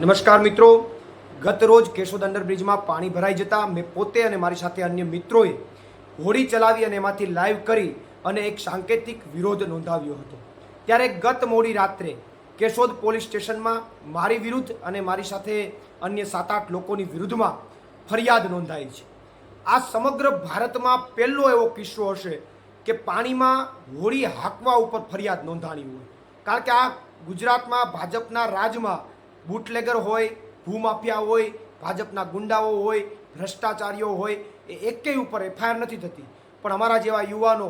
નમસ્કાર મિત્રો, ગત રોજ કેશોદ અંડરબ્રિજમાં પાણી ભરાઈ જતા મેં પોતે અને મારી સાથે અન્ય મિત્રોએ હોડી ચલાવી અને એમાંથી લાઈવ કરી અને એક સાંકેતિક વિરોધ નોંધાવ્યો હતો. ત્યારે ગત મોડી રાત્રે કેશોદ પોલીસ સ્ટેશનમાં મારી વિરુદ્ધ અને મારી સાથે અન્ય 7-8 લોકોની વિરુદ્ધમાં ફરિયાદ નોંધાઈ છે. આ સમગ્ર ભારતમાં પહેલો એવો કિસ્સો હશે કે પાણીમાં હોડી હાંકવા ઉપર ફરિયાદ નોંધાણી હોય. કારણ કે આ ગુજરાતમાં ભાજપના રાજમાં બુટલેગર હોય, ભૂમાફિયા હોય, ભાજપના ગુંડાઓ હોય, ભ્રષ્ટાચારીઓ હોય, એ એકેય ઉપર એફઆઈઆર નથી થતી. પણ અમારા જેવા યુવાનો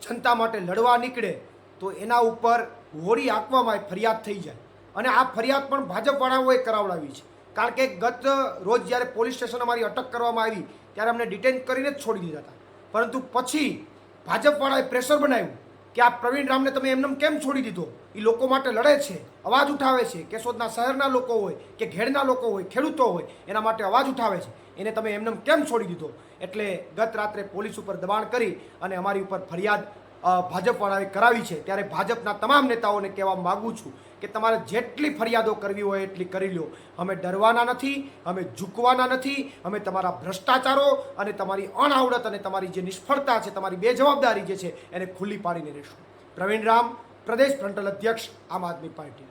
જનતા માટે લડવા નીકળે તો એના ઉપર હોડી હાંકવામાં ફરિયાદ થઈ જાય. અને આ ફરિયાદ પણ ભાજપવાળાઓએ કરાવડાવી છે. કારણ કે ગત રોજ જ્યારે પોલીસ સ્ટેશન અમારી અટક કરવામાં આવી ત્યારે અમને ડિટેન કરીને જ છોડી દીધા હતા. પરંતુ પછી ભાજપવાળાએ પ્રેશર બનાવ્યું કે આ પ્રવીણ રામને તમે એમને કેમ છોડી દીધો? એ લોકો માટે લડે છે, અવાજ ઉઠાવે છે. કેશોદના શહેરના લોકો હોય કે ઘેડના લોકો હોય, ખેડૂતો હોય, એના માટે અવાજ ઉઠાવે છે. એને તમે એમને કેમ છોડી દીધો? એટલે ગત રાત્રે પોલીસ ઉપર દબાણ કરી અને અમારી ઉપર ફરિયાદ ભાજપવાળાએ કરાવી છે. ત્યારે ભાજપના તમામ નેતાઓને કહેવા માગું છું કે તમારે જેટલી ફરિયાદો કરવી હોય એટલી કરી લો. અમે ડરવાના નથી, અમે ઝૂકવાના નથી. અમે તમારા ભ્રષ્ટાચારો અને તમારી અણઆવડત અને તમારી જે નિષ્ફળતા છે, તમારી બેજવાબદારી જે છે, એને ખુલ્લી પાડીને રહેશું. પ્રવીણ રામ, પ્રદેશ ફ્રન્ટલ અધ્યક્ષ, આમ આદમી પાર્ટી.